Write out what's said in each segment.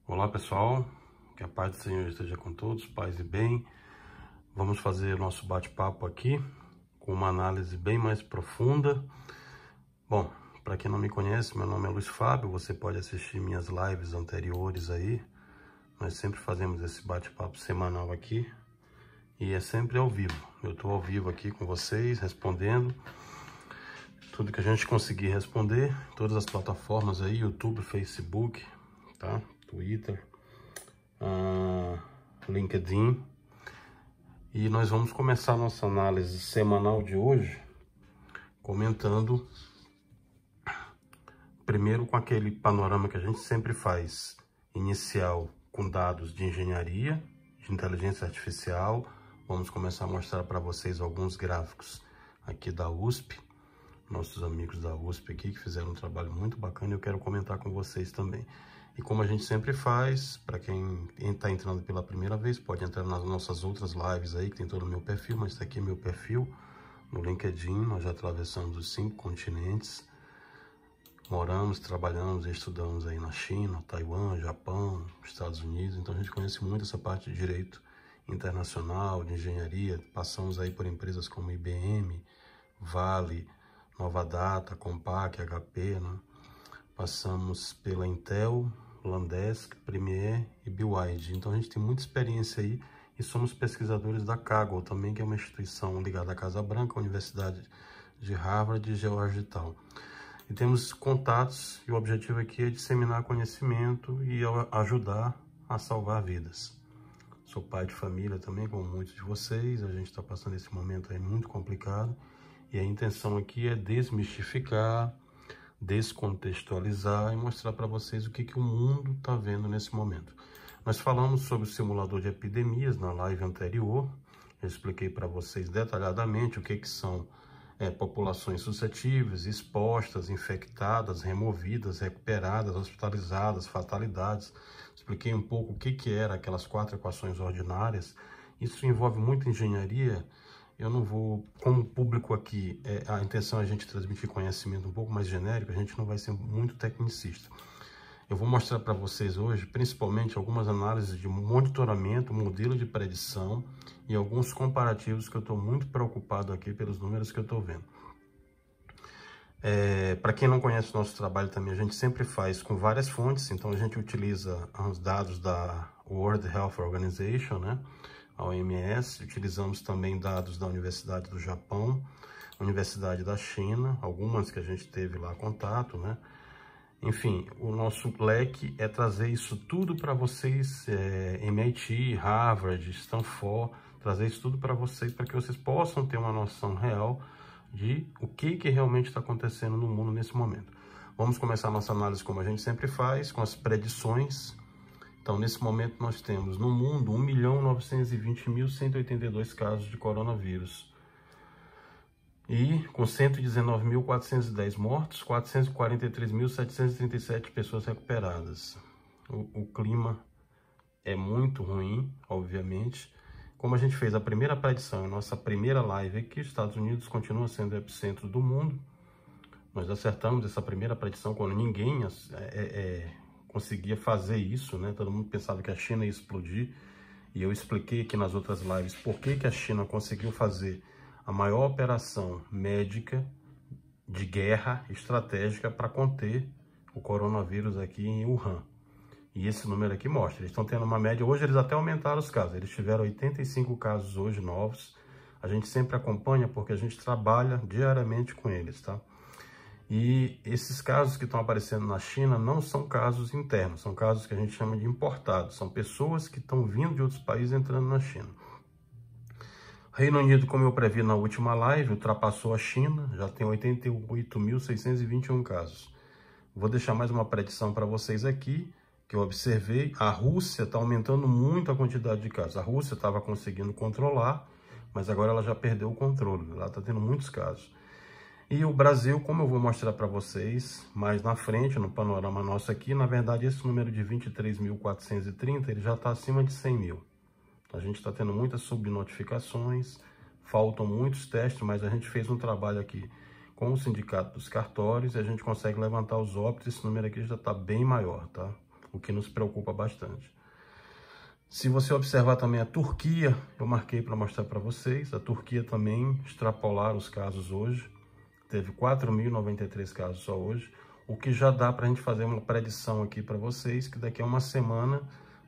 Olá pessoal, que a paz do Senhor esteja com todos, paz e bem. Vamos fazer nosso bate-papo aqui com uma análise bem mais profunda. Bom, para quem não me conhece, meu nome é Luiz Fábio, você pode assistir minhas lives anteriores aí. Nós sempre fazemos esse bate-papo semanal aqui e é sempre ao vivo. Eu estou ao vivo aqui com vocês, respondendo tudo que a gente conseguir responder, todas as plataformas aí, YouTube, Facebook, tá? Twitter, LinkedIn. E nós vamos começar a nossa análise semanal de hoje comentando primeiro com aquele panorama que a gente sempre faz, inicial com dados de engenharia, de inteligência artificial. Vamos começar a mostrar para vocês alguns gráficos aqui da USP, nossos amigos da USP aqui que fizeram um trabalho muito bacana e eu quero comentar com vocês também. E como a gente sempre faz, para quem está entrando pela primeira vez, pode entrar nas nossas outras lives aí, que tem todo o meu perfil, mas está aqui meu perfil no LinkedIn. Nós já atravessamos os 5 continentes, moramos, trabalhamos e estudamos aí na China, Taiwan, Japão, Estados Unidos, então a gente conhece muito essa parte de direito internacional, de engenharia. Passamos aí por empresas como IBM, Vale, Nova Data, Compaq, HP, né? Passamos pela Intel, Landesk, Premier e BYD. Então a gente tem muita experiência aí e somos pesquisadores da Kaggle também, que é uma instituição ligada à Casa Branca, a Universidade de Harvard e Georgetown. E temos contatos e o objetivo aqui é disseminar conhecimento e ajudar a salvar vidas. Sou pai de família também, como muitos de vocês. A gente está passando esse momento aí muito complicado e a intenção aqui é desmistificar, descontextualizar e mostrar para vocês o que o mundo está vendo nesse momento. Nós falamos sobre o simulador de epidemias na live anterior. Eu expliquei para vocês detalhadamente o que são populações suscetíveis, expostas, infectadas, removidas, recuperadas, hospitalizadas, fatalidades. Expliquei um pouco o que eram aquelas 4 equações ordinárias. Isso envolve muita engenharia. Eu não vou, como público aqui, a intenção é a gente transmitir conhecimento um pouco mais genérico, a gente não vai ser muito tecnicista. Eu vou mostrar para vocês hoje, principalmente, algumas análises de monitoramento, modelo de predição e alguns comparativos que eu estou muito preocupado aqui pelos números que eu estou vendo. Para quem não conhece o nosso trabalho também, a gente sempre faz com várias fontes, então a gente utiliza os dados da World Health Organization, né? A OMS, utilizamos também dados da Universidade do Japão, Universidade da China, algumas que a gente teve lá contato, né? Enfim, o nosso leque é trazer isso tudo para vocês, MIT, Harvard, Stanford, trazer isso tudo para vocês, para que vocês possam ter uma noção real de o que realmente está acontecendo no mundo nesse momento. Vamos começar a nossa análise como a gente sempre faz, com as predições. Então, nesse momento, nós temos no mundo 1.920.182 casos de coronavírus. E com 119.410 mortos, 443.737 pessoas recuperadas. O clima é muito ruim, obviamente. Como a gente fez a primeira predição, a nossa primeira live aqui, os Estados Unidos continua sendo o epicentro do mundo. Nós acertamos essa primeira predição quando ninguém conseguia fazer isso, né? Todo mundo pensava que a China ia explodir, e eu expliquei aqui nas outras lives por que a China conseguiu fazer a maior operação médica de guerra estratégica para conter o coronavírus aqui em Wuhan. E esse número aqui mostra, eles estão tendo uma média, hoje eles até aumentaram os casos, eles tiveram 85 casos hoje novos. A gente sempre acompanha porque a gente trabalha diariamente com eles, tá? E esses casos que estão aparecendo na China não são casos internos, são casos que a gente chama de importados. São pessoas que estão vindo de outros países entrando na China. Reino Unido, como eu previ na última live, ultrapassou a China, já tem 88.621 casos. Vou deixar mais uma predição para vocês aqui, que eu observei. A Rússia está aumentando muito a quantidade de casos. A Rússia estava conseguindo controlar, mas agora ela já perdeu o controle, ela está tendo muitos casos. E o Brasil, como eu vou mostrar para vocês mais na frente, no panorama nosso aqui, na verdade esse número de 23.430, ele já está acima de 100 mil. A gente está tendo muitas subnotificações, faltam muitos testes, mas a gente fez um trabalho aqui com o Sindicato dos Cartórios e a gente consegue levantar os óbitos, esse número aqui já está bem maior, tá? o que nos preocupa bastante. Se você observar também a Turquia, eu marquei para mostrar para vocês, a Turquia também extrapolaram os casos hoje, teve 4.093 casos só hoje, o que já dá para a gente fazer uma predição aqui para vocês, que daqui a uma semana,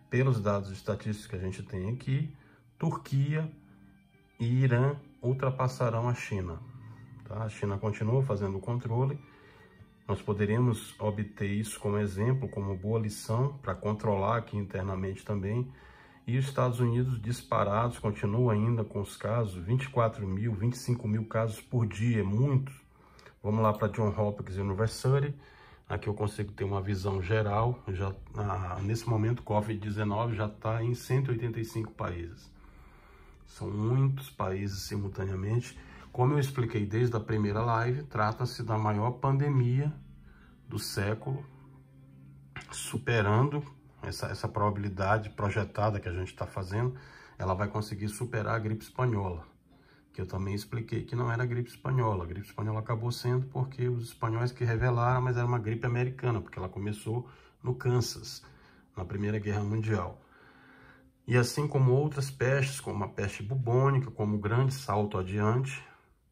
pelos dados estatísticos que a gente tem aqui, Turquia e Irã ultrapassarão a China. Tá? A China continua fazendo o controle, nós poderíamos obter isso como exemplo, como boa lição, para controlar aqui internamente também. E os Estados Unidos disparados, continuam ainda com os casos, 24 mil, 25 mil casos por dia, muitos. Vamos lá para Johns Hopkins University, aqui eu consigo ter uma visão geral. Nesse momento, Covid-19 já está em 185 países. São muitos países simultaneamente. Como eu expliquei desde a primeira live, trata-se da maior pandemia do século, superando essa probabilidade projetada que a gente está fazendo, ela vai conseguir superar a gripe espanhola, que eu também expliquei que não era a gripe espanhola. A gripe espanhola acabou sendo porque os espanhóis que revelaram, mas era uma gripe americana, porque ela começou no Kansas, na Primeira Guerra Mundial. E assim como outras pestes, como a peste bubônica, como o grande salto adiante,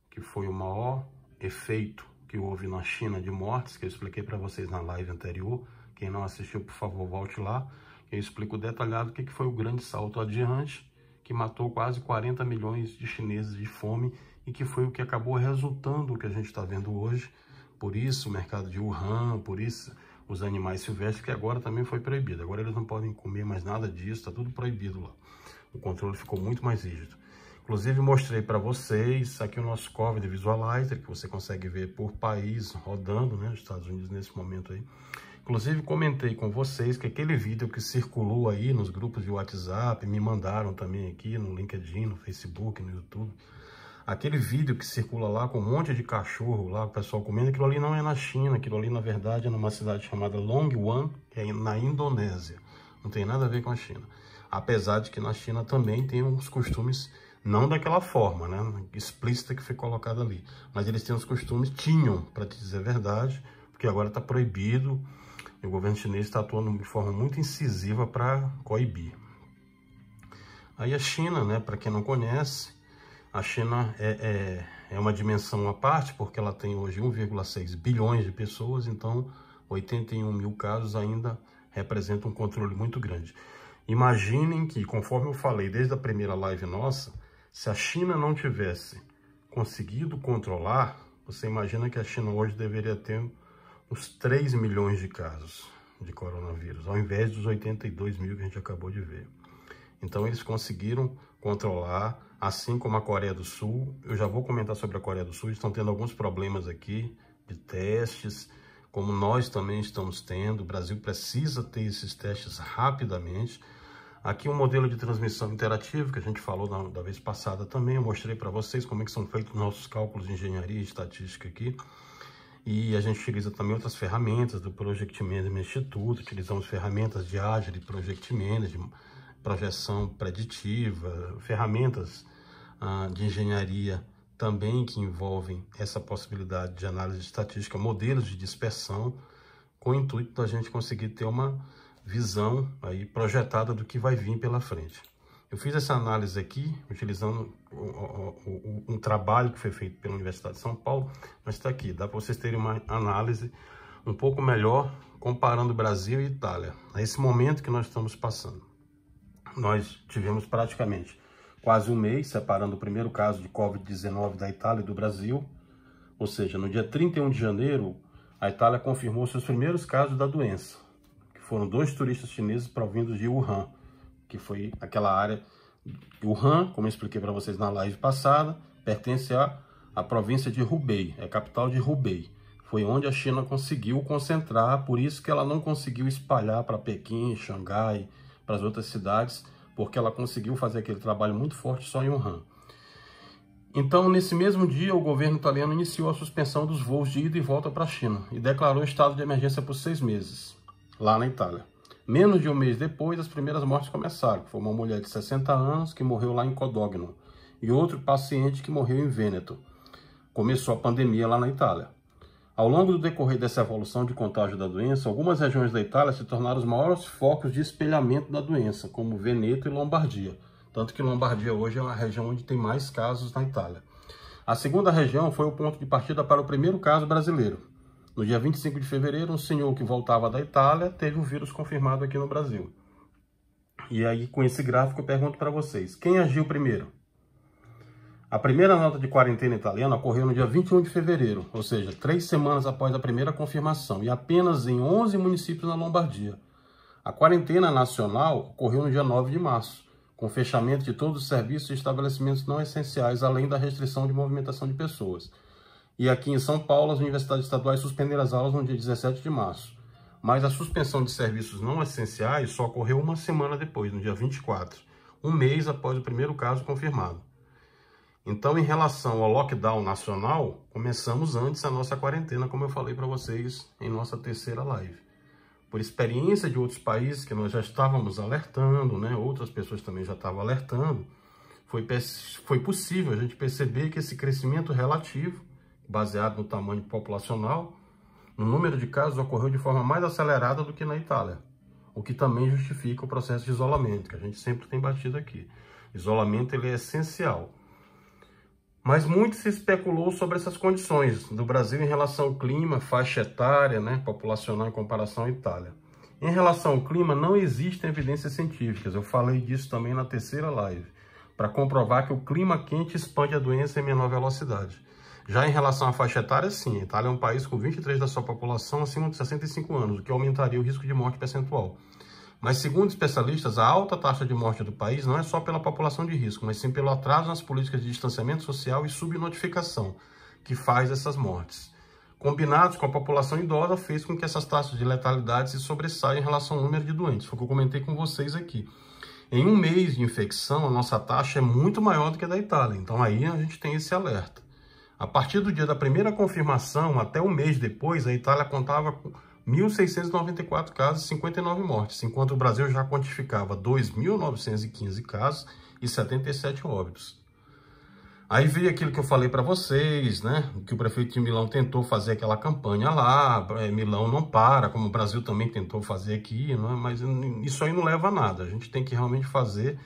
que foi o maior efeito que houve na China de mortes, que eu expliquei para vocês na live anterior. Quem não assistiu, por favor, volte lá. Eu explico detalhado o que foi o grande salto adiante, que matou quase 40 milhões de chineses de fome e que foi o que acabou resultando o que a gente está vendo hoje. Por isso o mercado de Wuhan, por isso os animais silvestres, que agora também foi proibido. Agora eles não podem comer mais nada disso, está tudo proibido lá. O controle ficou muito mais rígido. Inclusive mostrei para vocês aqui o nosso Covid Visualizer, que você consegue ver por país rodando, né, nos Estados Unidos nesse momento aí. Inclusive comentei com vocês que aquele vídeo que circulou aí nos grupos de WhatsApp, me mandaram também aqui no LinkedIn, no Facebook, no YouTube. Aquele vídeo que circula lá com um monte de cachorro lá, o pessoal comendo, aquilo ali não é na China, aquilo ali na verdade é numa cidade chamada Longwan, que é na Indonésia. Não tem nada a ver com a China. Apesar de que na China também tem uns costumes, não daquela forma, né, explícita que foi colocada ali. Mas eles têm os costumes, tinham, para te dizer a verdade, porque agora está proibido. E o governo chinês está atuando de forma muito incisiva para coibir. Aí a China, né, para quem não conhece, a China é uma dimensão à parte, porque ela tem hoje 1,6 bilhões de pessoas, então 81 mil casos ainda representam um controle muito grande. Imaginem que, conforme eu falei desde a primeira live nossa, se a China não tivesse conseguido controlar, você imagina que a China hoje deveria ter uns 3 milhões de casos de coronavírus, ao invés dos 82 mil que a gente acabou de ver. Então eles conseguiram controlar, assim como a Coreia do Sul. Eu já vou comentar sobre a Coreia do Sul, estão tendo alguns problemas aqui de testes, como nós também estamos tendo. O Brasil precisa ter esses testes rapidamente. Aqui um modelo de transmissão interativa, que a gente falou da vez passada também. Eu mostrei para vocês como é que são feitos os nossos cálculos de engenharia e estatística aqui. E a gente utiliza também outras ferramentas do Project Management Institute, utilizamos ferramentas de Agile, Project Management, projeção preditiva, ferramentas de engenharia também que envolvem essa possibilidade de análise estatística, modelos de dispersão, com o intuito da gente conseguir ter uma visão aí projetada do que vai vir pela frente. Eu fiz essa análise aqui, utilizando um trabalho que foi feito pela Universidade de São Paulo, mas está aqui, dá para vocês terem uma análise um pouco melhor, comparando Brasil e Itália. A esse momento que nós estamos passando, nós tivemos praticamente quase um mês separando o primeiro caso de Covid-19 da Itália e do Brasil, ou seja, no dia 31 de janeiro, a Itália confirmou seus primeiros casos da doença, que foram 2 turistas chineses provindos de Wuhan, que foi aquela área. Wuhan, como eu expliquei para vocês na live passada, pertence à província de Hubei, é a capital de Hubei. Foi onde a China conseguiu concentrar, por isso que ela não conseguiu espalhar para Pequim, Xangai, para as outras cidades, porque ela conseguiu fazer aquele trabalho muito forte só em Wuhan. Então, nesse mesmo dia, o governo italiano iniciou a suspensão dos voos de ida e volta para a China e declarou estado de emergência por 6 meses, lá na Itália. Menos de um mês depois, as primeiras mortes começaram. Foi uma mulher de 60 anos que morreu lá em Codogno e outro paciente que morreu em Vêneto. Começou a pandemia lá na Itália. Ao longo do decorrer dessa evolução de contágio da doença, algumas regiões da Itália se tornaram os maiores focos de espelhamento da doença, como Vêneto e Lombardia. Tanto que Lombardia hoje é uma região onde tem mais casos na Itália. A segunda região foi o ponto de partida para o primeiro caso brasileiro. No dia 25 de fevereiro, um senhor que voltava da Itália teve o vírus confirmado aqui no Brasil. E aí, com esse gráfico, eu pergunto para vocês, quem agiu primeiro? A primeira nota de quarentena italiana ocorreu no dia 21 de fevereiro, ou seja, 3 semanas após a primeira confirmação, e apenas em 11 municípios na Lombardia. A quarentena nacional ocorreu no dia 9 de março, com fechamento de todos os serviços e estabelecimentos não essenciais, além da restrição de movimentação de pessoas. E aqui em São Paulo, as universidades estaduais suspenderam as aulas no dia 17 de março. Mas a suspensão de serviços não essenciais só ocorreu uma semana depois, no dia 24, um mês após o primeiro caso confirmado. Então, em relação ao lockdown nacional, começamos antes a nossa quarentena, como eu falei para vocês em nossa terceira live. Por experiência de outros países que nós já estávamos alertando, né? Outras pessoas também já estavam alertando, foi possível a gente perceber que esse crescimento relativo, baseado no tamanho populacional, no número de casos, ocorreu de forma mais acelerada do que na Itália, o que também justifica o processo de isolamento, que a gente sempre tem batido aqui. Isolamento ele é essencial. Mas muito se especulou sobre essas condições do Brasil em relação ao clima, faixa etária, né, populacional em comparação à Itália. Em relação ao clima, não existem evidências científicas, eu falei disso também na terceira live, para comprovar que o clima quente expande a doença em menor velocidade. Já em relação à faixa etária, sim, a Itália é um país com 23% da sua população acima de 65 anos, o que aumentaria o risco de morte percentual. Mas, segundo especialistas, a alta taxa de morte do país não é só pela população de risco, mas sim pelo atraso nas políticas de distanciamento social e subnotificação, que faz essas mortes. Combinados com a população idosa, fez com que essas taxas de letalidade se sobressaiam em relação ao número de doentes. Foi o que eu comentei com vocês aqui. Em um mês de infecção, a nossa taxa é muito maior do que a da Itália. Então, aí a gente tem esse alerta. A partir do dia da primeira confirmação, até um mês depois, a Itália contava com 1.694 casos e 59 mortes, enquanto o Brasil já quantificava 2.915 casos e 77 óbitos. Aí veio aquilo que eu falei para vocês, né? Que o prefeito de Milão tentou fazer aquela campanha lá, Milão não para, como o Brasil também tentou fazer aqui, né? Mas isso aí não leva a nada. A gente tem que realmente fazer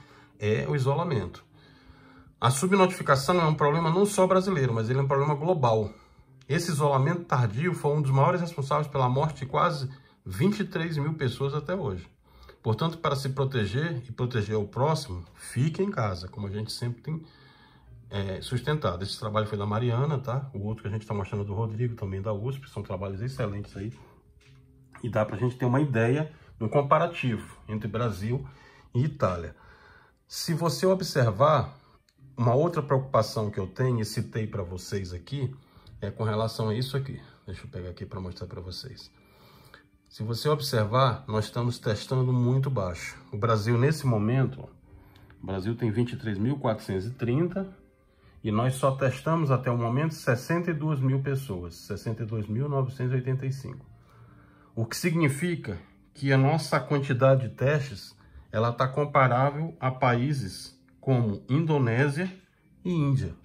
o isolamento. A subnotificação é um problema não só brasileiro, mas ele é um problema global. Esse isolamento tardio foi um dos maiores responsáveis pela morte de quase 23 mil pessoas até hoje. Portanto, para se proteger e proteger o próximo, fique em casa, como a gente sempre tem sustentado. Esse trabalho foi da Mariana, tá? O outro que a gente está mostrando é do Rodrigo, também da USP, são trabalhos excelentes aí. E dá para a gente ter uma ideia, um comparativo entre Brasil e Itália. Se você observar, uma outra preocupação que eu tenho e citei para vocês aqui, é com relação a isso aqui. Deixa eu pegar aqui para mostrar para vocês. Se você observar, nós estamos testando muito baixo. O Brasil, nesse momento, o Brasil tem 23.430 e nós só testamos até o momento 62 mil pessoas, 62.985. O que significa que a nossa quantidade de testes ela está comparável a países como Indonésia e Índia.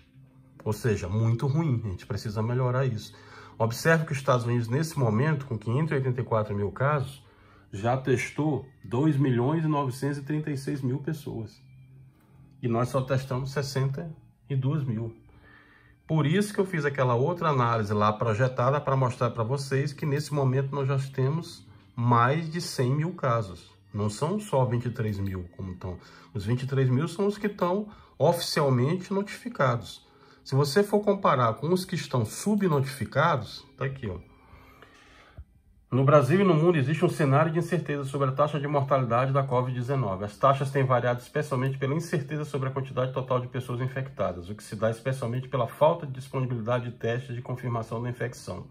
Ou seja, muito ruim, a gente precisa melhorar isso. Observe que os Estados Unidos, nesse momento, com 584 mil casos, já testou 2.936.000 pessoas. E nós só testamos 62 mil. Por isso que eu fiz aquela outra análise lá projetada para mostrar para vocês que nesse momento nós já temos mais de 100 mil casos. Não são só 23 mil como estão. Os 23 mil são os que estão oficialmente notificados. Se você for comparar com os que estão subnotificados, tá aqui, ó. No Brasil e no mundo existe um cenário de incerteza sobre a taxa de mortalidade da Covid-19. As taxas têm variado especialmente pela incerteza sobre a quantidade total de pessoas infectadas, o que se dá especialmente pela falta de disponibilidade de testes de confirmação da infecção,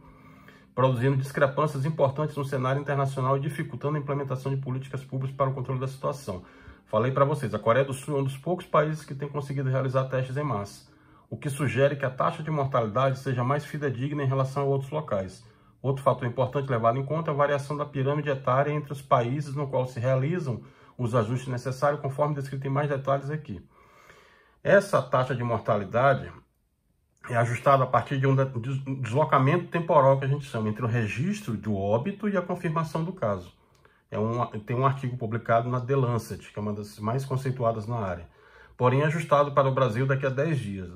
produzindo discrepâncias importantes no cenário internacional e dificultando a implementação de políticas públicas para o controle da situação. Falei para vocês, a Coreia do Sul é um dos poucos países que tem conseguido realizar testes em massa, o que sugere que a taxa de mortalidade seja mais fidedigna em relação a outros locais. Outro fator importante levado em conta é a variação da pirâmide etária entre os países no qual se realizam os ajustes necessários, conforme descrito em mais detalhes aqui. Essa taxa de mortalidade, é ajustado a partir de um deslocamento temporal que a gente chama, entre o registro do óbito e a confirmação do caso. Tem um artigo publicado na The Lancet, que é uma das mais conceituadas na área, porém ajustado para o Brasil daqui a 10 dias,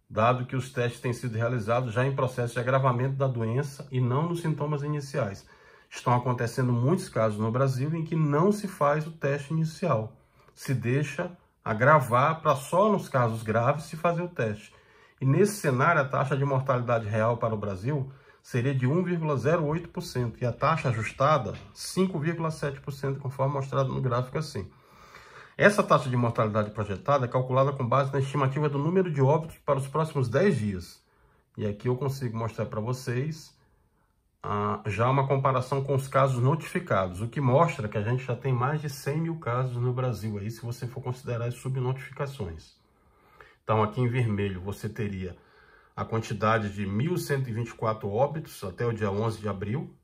dado que os testes têm sido realizados já em processo de agravamento da doença e não nos sintomas iniciais. Estão acontecendo muitos casos no Brasil em que não se faz o teste inicial, se deixa agravar para só nos casos graves se fazer o teste. E nesse cenário, a taxa de mortalidade real para o Brasil seria de 1,08% e a taxa ajustada 5,7%, conforme mostrado no gráfico assim. Essa taxa de mortalidade projetada é calculada com base na estimativa do número de óbitos para os próximos 10 dias. E aqui eu consigo mostrar para vocês já uma comparação com os casos notificados, o que mostra que a gente já tem mais de 100 mil casos no Brasil, aí, se você for considerar as subnotificações. Então, aqui em vermelho, você teria a quantidade de 1.124 óbitos até o dia 11 de abril.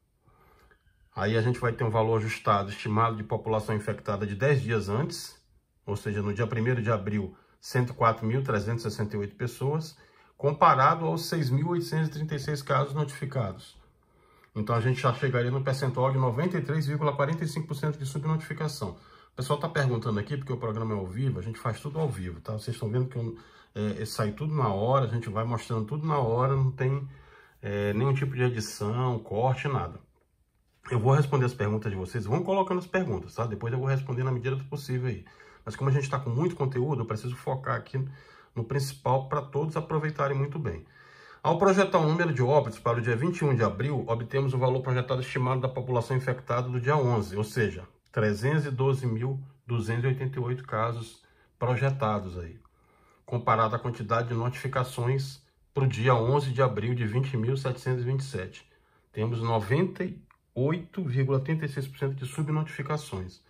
Aí a gente vai ter um valor ajustado, estimado de população infectada de 10 dias antes, ou seja, no dia 1º de abril, 104.368 pessoas, comparado aos 6.836 casos notificados. Então, a gente já chegaria no percentual de 93,45% de subnotificação. O pessoal está perguntando aqui, porque o programa é ao vivo, a gente faz tudo ao vivo, tá? Vocês estão vendo que sai tudo na hora, a gente vai mostrando tudo na hora, não tem nenhum tipo de edição, corte, nada. Eu vou responder as perguntas de vocês, vão colocando as perguntas, tá? Depois eu vou responder na medida do possível aí. Mas como a gente está com muito conteúdo, eu preciso focar aqui no principal para todos aproveitarem muito bem. Ao projetar o número de óbitos para o dia 21 de abril, obtemos o valor projetado estimado da população infectada do dia 11, ou seja, 312.288 casos projetados aí, comparado à quantidade de notificações para o dia 11 de abril de 20.727. Temos 98,36% de subnotificações.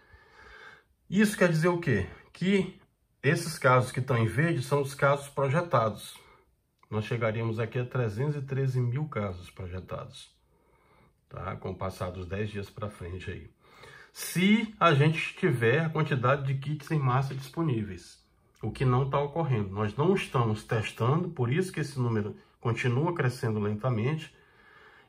Isso quer dizer o quê? Que esses casos que estão em verde são os casos projetados. Nós chegaríamos aqui a 313 mil casos projetados, tá? Com o passar dos 10 dias para frente aí. Se a gente tiver a quantidade de kits em massa disponíveis, o que não está ocorrendo. Nós não estamos testando, por isso que esse número continua crescendo lentamente.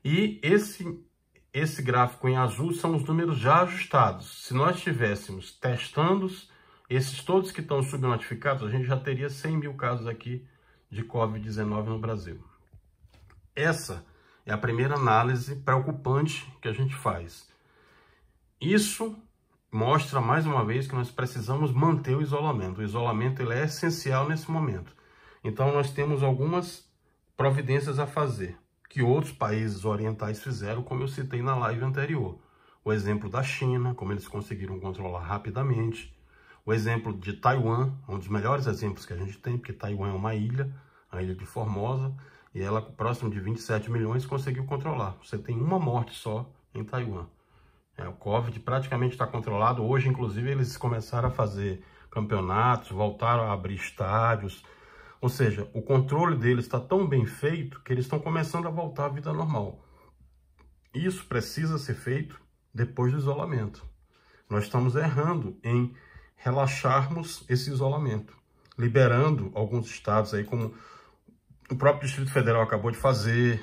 E esse gráfico em azul são os números já ajustados. Se nós estivéssemos testando esses todos que estão subnotificados, a gente já teria 100 mil casos aqui de Covid-19 no Brasil. Essa é a primeira análise preocupante que a gente faz. Isso mostra mais uma vez que nós precisamos manter o isolamento. O isolamento ele é essencial nesse momento. Então nós temos algumas providências a fazer que outros países orientais fizeram, como eu citei na live anterior. O exemplo da China, como eles conseguiram controlar rapidamente. O exemplo de Taiwan, um dos melhores exemplos que a gente tem, porque Taiwan é uma ilha, a ilha de Formosa, e ela, próximo de 27 milhões, conseguiu controlar. Você tem uma morte só em Taiwan. O Covid praticamente está controlado. Hoje, inclusive, eles começaram a fazer campeonatos, voltaram a abrir estádios. Ou seja, o controle deles está tão bem feito que eles estão começando a voltar à vida normal. Isso precisa ser feito depois do isolamento. Nós estamos errando em relaxarmos esse isolamento, liberando alguns estados aí, como o próprio Distrito Federal acabou de fazer,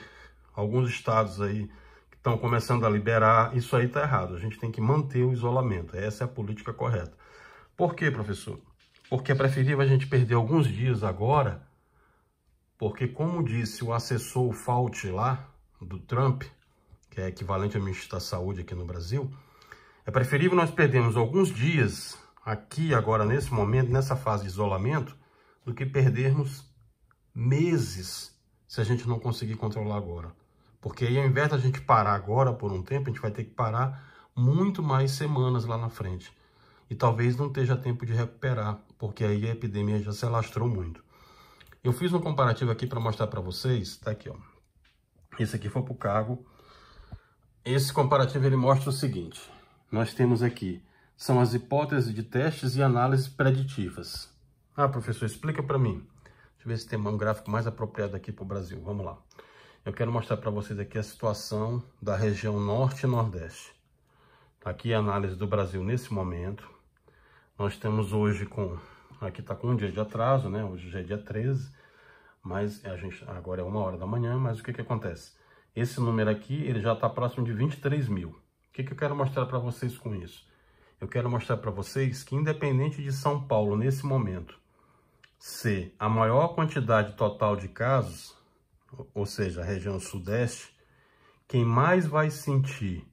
alguns estados aí que estão começando a liberar. Isso aí está errado, a gente tem que manter o isolamento, essa é a política correta. Por quê, professor? Porque é preferível a gente perder alguns dias agora, porque como disse o assessor Fauci lá, do Trump, que é equivalente ao ministro da Saúde aqui no Brasil, é preferível nós perdermos alguns dias aqui, agora, nesse momento, nessa fase de isolamento, do que perdermos meses se a gente não conseguir controlar agora. Porque aí, ao invés da gente parar agora por um tempo, a gente vai ter que parar muito mais semanas lá na frente. E talvez não esteja tempo de recuperar, porque aí a epidemia já se alastrou muito. Eu fiz um comparativo aqui para mostrar para vocês, tá aqui, ó. Esse aqui foi para o cargo. Esse comparativo ele mostra o seguinte: nós temos aqui, são as hipóteses de testes e análises preditivas. Ah, professor, explica para mim. Deixa eu ver se tem um gráfico mais apropriado aqui para o Brasil. Vamos lá. Eu quero mostrar para vocês aqui a situação da região norte e nordeste. Aqui a análise do Brasil nesse momento. Nós temos hoje aqui está com um dia de atraso, né? Hoje já é dia 13. mas agora é 1h da manhã, mas o que acontece? Esse número aqui, ele já está próximo de 23 mil. O que eu quero mostrar para vocês com isso? Eu quero mostrar para vocês que, independente de São Paulo, nesse momento, ser a maior quantidade total de casos, ou seja, a região sudeste, quem mais vai sentir,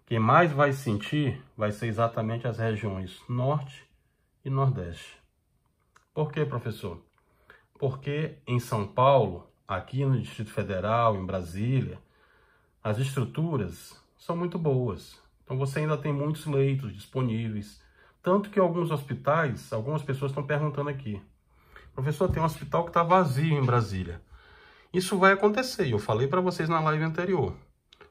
quem mais vai sentir vai ser exatamente as regiões norte e nordeste. Por quê, professor? Porque em São Paulo, aqui no Distrito Federal, em Brasília, as estruturas são muito boas. Então você ainda tem muitos leitos disponíveis. Tanto que alguns hospitais, algumas pessoas estão perguntando aqui: professor, tem um hospital que está vazio em Brasília. Isso vai acontecer, eu falei para vocês na live anterior.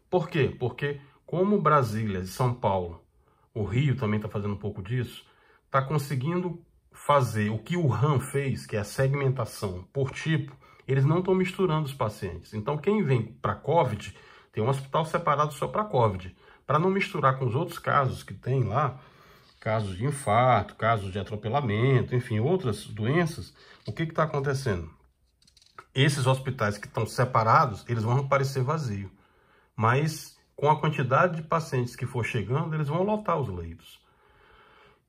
Por quê? Porque como Brasília e São Paulo, o Rio também está fazendo um pouco disso, está conseguindo fazer o que o Wuhan fez, que é a segmentação por tipo, eles não estão misturando os pacientes. Então quem vem para COVID, tem um hospital separado só para COVID, para não misturar com os outros casos que tem lá, casos de infarto, casos de atropelamento, enfim, outras doenças. O que está acontecendo? Esses hospitais que estão separados, eles vão parecer vazios, mas com a quantidade de pacientes que for chegando, eles vão lotar os leitos.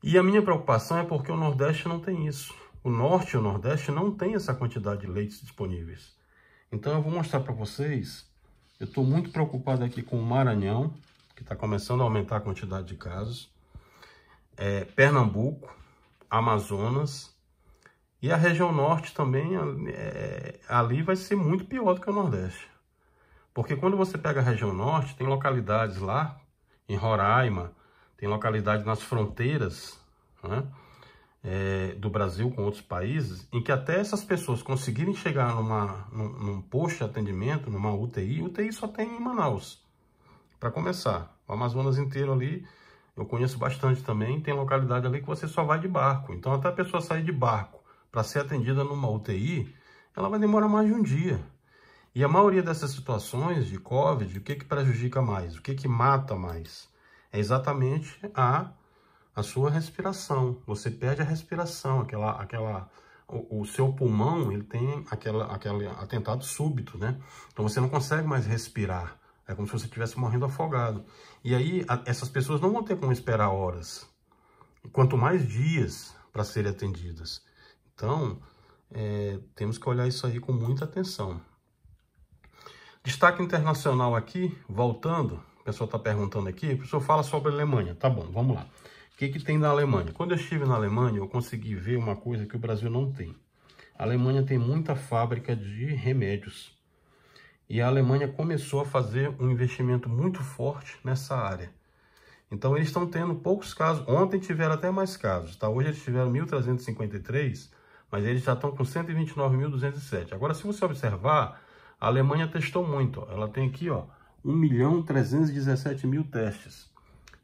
E a minha preocupação é porque o Nordeste não tem isso. O Norte e o Nordeste não tem essa quantidade de leitos disponíveis. Então eu vou mostrar para vocês, eu estou muito preocupado aqui com o Maranhão, que está começando a aumentar a quantidade de casos, Pernambuco, Amazonas, e a região Norte também, ali vai ser muito pior do que o Nordeste. Porque quando você pega a região Norte, tem localidades lá, em Roraima, tem localidades nas fronteiras, né, do Brasil com outros países, em que até essas pessoas conseguirem chegar num posto de atendimento, numa UTI só tem em Manaus, para começar. O Amazonas inteiro ali, eu conheço bastante também, tem localidade ali que você só vai de barco. Então até a pessoa sair de barco para ser atendida numa UTI, ela vai demorar mais de um dia. E a maioria dessas situações de COVID, o que prejudica mais? O que mata mais? É exatamente a sua respiração. Você perde a respiração, o seu pulmão, ele tem aquele atentado súbito, né? Então você não consegue mais respirar. É como se você estivesse morrendo afogado. E aí essas pessoas não vão ter como esperar horas. Quanto mais dias para serem atendidas. Então, temos que olhar isso aí com muita atenção. Destaque internacional aqui, voltando, o pessoal está perguntando aqui, o pessoal fala sobre a Alemanha. Tá bom, vamos lá. O que tem na Alemanha? Quando eu estive na Alemanha, eu consegui ver uma coisa que o Brasil não tem. A Alemanha tem muita fábrica de remédios. E a Alemanha começou a fazer um investimento muito forte nessa área. Então eles estão tendo poucos casos. Ontem tiveram até mais casos, tá? Hoje eles tiveram 1.353, mas eles já estão com 129.207. Agora, se você observar, a Alemanha testou muito, ó. Ela tem aqui, ó, 1.317.000 testes.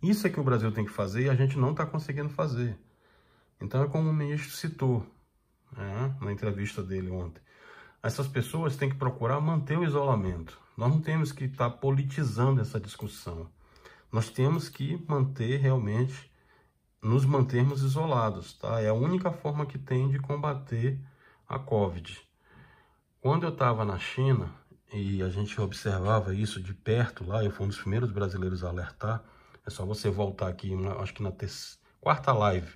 Isso é que o Brasil tem que fazer e a gente não está conseguindo fazer. Então é como o ministro citou, na entrevista dele ontem. Essas pessoas têm que procurar manter o isolamento. Nós não temos que estar politizando essa discussão. Nós temos que manter realmente, nos mantermos isolados, tá? É a única forma que tem de combater a COVID. Quando eu estava na China e a gente observava isso de perto lá, eu fui um dos primeiros brasileiros a alertar. É só você voltar aqui, acho que na quarta live,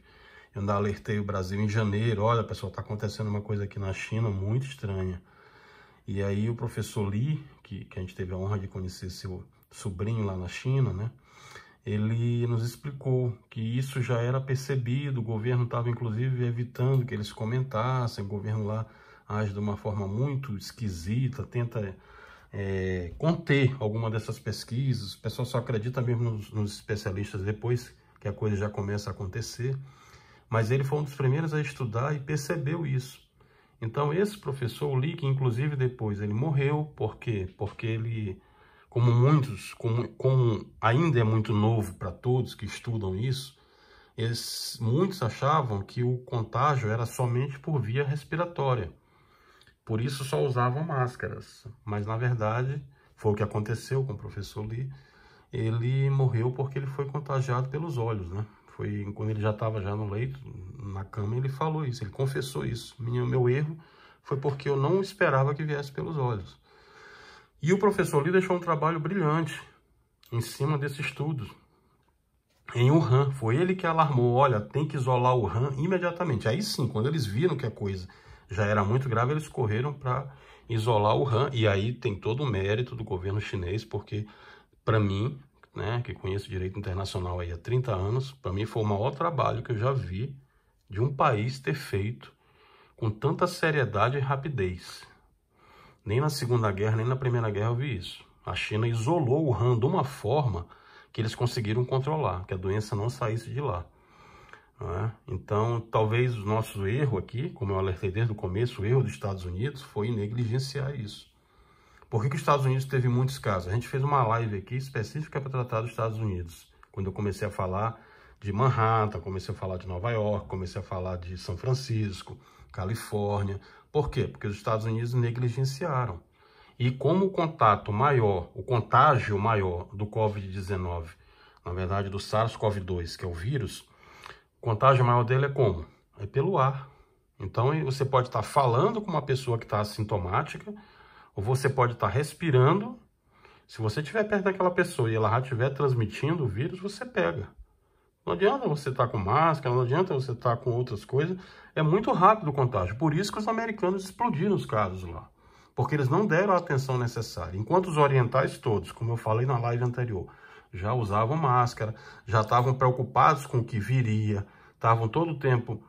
eu ainda alertei o Brasil em janeiro. Olha, pessoal, está acontecendo uma coisa aqui na China muito estranha. E aí o professor Li, que a gente teve a honra de conhecer seu sobrinho lá na China, né? Ele nos explicou que isso já era percebido, o governo estava inclusive evitando que eles comentassem, o governo lá age de uma forma muito esquisita, tenta conter alguma dessas pesquisas. O pessoal só acredita mesmo nos especialistas depois que a coisa já começa a acontecer. Mas ele foi um dos primeiros a estudar e percebeu isso. Então esse professor, o Li, que inclusive depois ele morreu, por quê? Porque ele, como ainda é muito novo para todos que estudam isso, muitos achavam que o contágio era somente por via respiratória. Por isso só usavam máscaras. Mas na verdade foi o que aconteceu com o professor Li. Ele morreu porque ele foi contagiado pelos olhos, né? Foi quando ele já estava no leito, na cama, ele falou isso, ele confessou isso. Meu erro foi porque eu não esperava que viesse pelos olhos. E o professor Lee deixou um trabalho brilhante em cima desse estudo em Wuhan. Foi ele que alarmou, olha, tem que isolar o Wuhan imediatamente. Aí sim, quando eles viram que a coisa já era muito grave, eles correram para isolar o Wuhan. E aí tem todo o mérito do governo chinês, porque para mim, né, que conheço direito internacional aí há 30 anos, para mim foi o maior trabalho que eu já vi de um país ter feito com tanta seriedade e rapidez. Nem na Segunda Guerra, nem na Primeira Guerra eu vi isso. A China isolou o Wuhan de uma forma que eles conseguiram controlar, que a doença não saísse de lá. Né? Então, talvez o nosso erro aqui, como eu alertei desde o começo, o erro dos Estados Unidos foi negligenciar isso. Por que os Estados Unidos teve muitos casos? A gente fez uma live aqui específica para tratar dos Estados Unidos. Quando eu comecei a falar de Manhattan, comecei a falar de Nova York, comecei a falar de São Francisco, Califórnia. Por quê? Porque os Estados Unidos negligenciaram. E como o contato maior, o contágio maior do Covid-19, na verdade do SARS-CoV-2, que é o vírus, o contágio maior dele é como? É pelo ar. Então você pode estar falando com uma pessoa que está assintomática, ou você pode estar respirando. Se você estiver perto daquela pessoa e ela já estiver transmitindo o vírus, você pega. Não adianta você estar com máscara, não adianta você estar com outras coisas. É muito rápido o contágio. Por isso que os americanos explodiram os casos lá. Porque eles não deram a atenção necessária. Enquanto os orientais todos, como eu falei na live anterior, já usavam máscara, já estavam preocupados com o que viria, estavam todo o tempo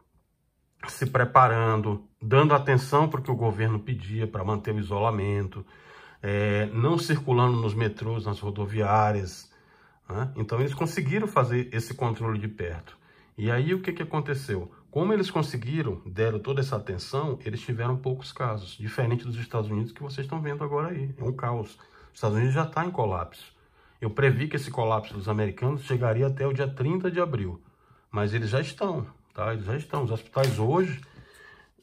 se preparando, dando atenção para o que o governo pedia para manter o isolamento, não circulando nos metrôs, nas rodoviárias. Né? Então eles conseguiram fazer esse controle de perto. E aí o que aconteceu? Como eles conseguiram, deram toda essa atenção, eles tiveram poucos casos, diferente dos Estados Unidos que vocês estão vendo agora aí. É um caos. Os Estados Unidos já está em colapso. Eu previ que esse colapso dos americanos chegaria até o dia 30 de abril. Mas eles já estão, tá? Eles já estão. Os hospitais hoje,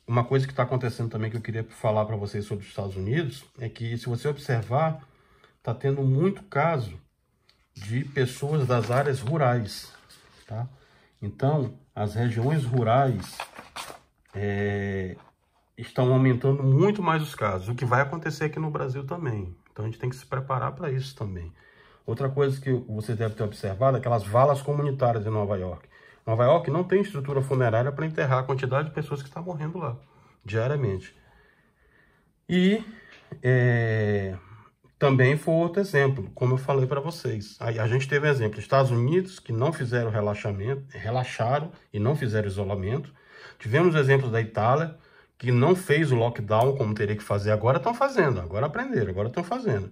uma coisa que está acontecendo também que eu queria falar para vocês sobre os Estados Unidos, é que se você observar, está tendo muito caso de pessoas das áreas rurais, tá? Então, as regiões rurais estão aumentando muito mais os casos, o que vai acontecer aqui no Brasil também. Então, a gente tem que se preparar para isso também. Outra coisa que você deve ter observado é aquelas valas comunitárias em Nova York. Nova York não tem estrutura funerária para enterrar a quantidade de pessoas que estão morrendo lá, diariamente. E também foi outro exemplo, como eu falei para vocês. A gente teve exemplo, Estados Unidos, que não fizeram relaxaram e não fizeram isolamento. Tivemos exemplos da Itália, que não fez o lockdown como teria que fazer. Agora estão fazendo, agora aprenderam, agora estão fazendo.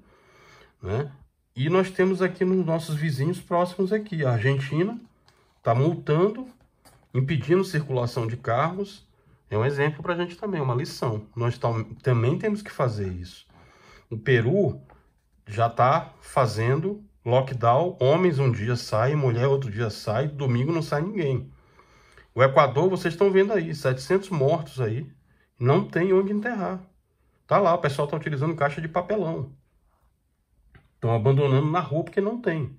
Né? E nós temos aqui nos nossos vizinhos próximos aqui, a Argentina está multando, impedindo circulação de carros. É um exemplo para a gente também, uma lição. Nós também temos que fazer isso. O Peru já está fazendo lockdown, homens um dia saem, mulher outro dia sai, domingo não sai ninguém. O Equador, vocês estão vendo aí, 700 mortos aí, não tem onde enterrar. Tá lá, o pessoal está utilizando caixa de papelão. Estão abandonando na rua porque não tem.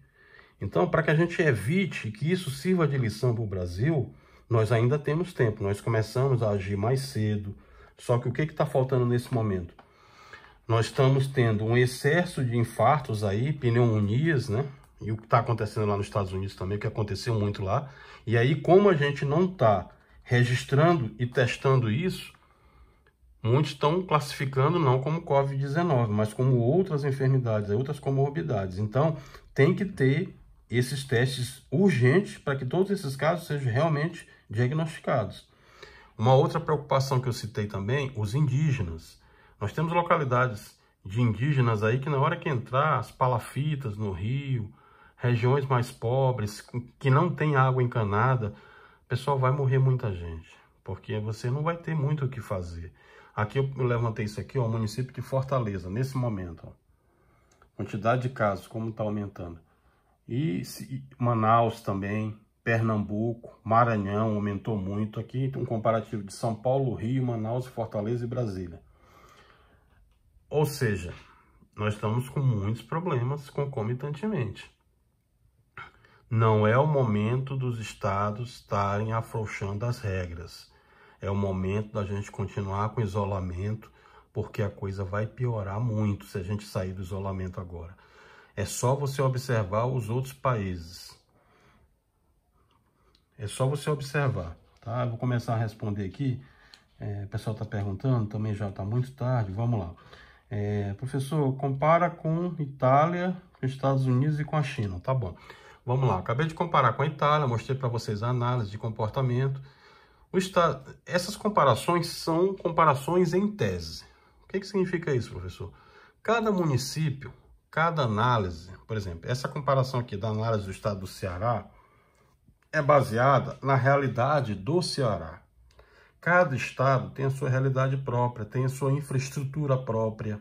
Então, para que a gente evite que isso sirva de lição para o Brasil, nós ainda temos tempo. Nós começamos a agir mais cedo. Só que o que está faltando nesse momento? Nós estamos tendo um excesso de infartos aí, pneumonias, né? E o que está acontecendo lá nos Estados Unidos também, que aconteceu muito lá. E aí, como a gente não está registrando e testando isso, muitos estão classificando não como Covid-19, mas como outras enfermidades, outras comorbidades. Então, tem que ter esses testes urgentes para que todos esses casos sejam realmente diagnosticados. Uma outra preocupação que eu citei também, os indígenas. Nós temos localidades de indígenas aí que na hora que entrar as palafitas no rio, regiões mais pobres, que não tem água encanada, o pessoal vai morrer muita gente, porque você não vai ter muito o que fazer. Aqui eu levantei isso aqui, ó, o município de Fortaleza, nesse momento. Ó. Quantidade de casos, como está aumentando. E Manaus também, Pernambuco, Maranhão aumentou muito. Aqui tem um comparativo de São Paulo, Rio, Manaus, Fortaleza e Brasília. Ou seja, nós estamos com muitos problemas concomitantemente. Não é o momento dos estados estarem afrouxando as regras. É o momento da gente continuar com o isolamento, porque a coisa vai piorar muito se a gente sair do isolamento agora. É só você observar os outros países. É só você observar, tá? Eu vou começar a responder aqui. O pessoal está perguntando, também já está muito tarde, vamos lá. Professor, compara com Itália, com Estados Unidos e com a China, tá bom. Vamos lá, acabei de comparar com a Itália, mostrei para vocês a análise de comportamento. Essas comparações são comparações em tese. O que significa isso, professor? Cada município, cada análise, por exemplo, essa comparação aqui da análise do estado do Ceará é baseada na realidade do Ceará. Cada estado tem a sua realidade própria, tem a sua infraestrutura própria.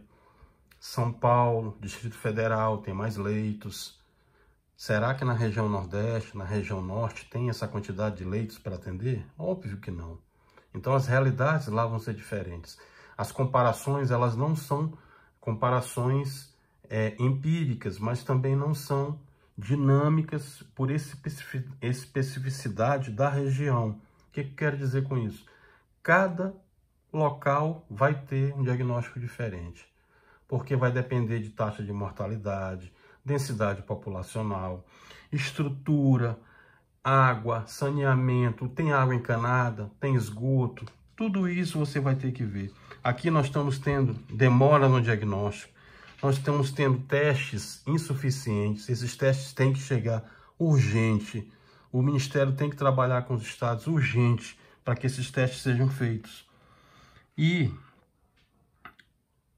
São Paulo, Distrito Federal, tem mais leitos. Será que na região Nordeste, na região Norte, tem essa quantidade de leitos para atender? Óbvio que não. Então as realidades lá vão ser diferentes. As comparações, elas não são comparações empíricas, mas também não são dinâmicas por especificidade da região. O que eu quero dizer com isso? Cada local vai ter um diagnóstico diferente, porque vai depender de taxa de mortalidade, densidade populacional, estrutura, água, saneamento, tem água encanada, tem esgoto, tudo isso você vai ter que ver. Aqui nós estamos tendo demora no diagnóstico, nós estamos tendo testes insuficientes, esses testes têm que chegar urgente, o Ministério tem que trabalhar com os estados urgente para que esses testes sejam feitos. E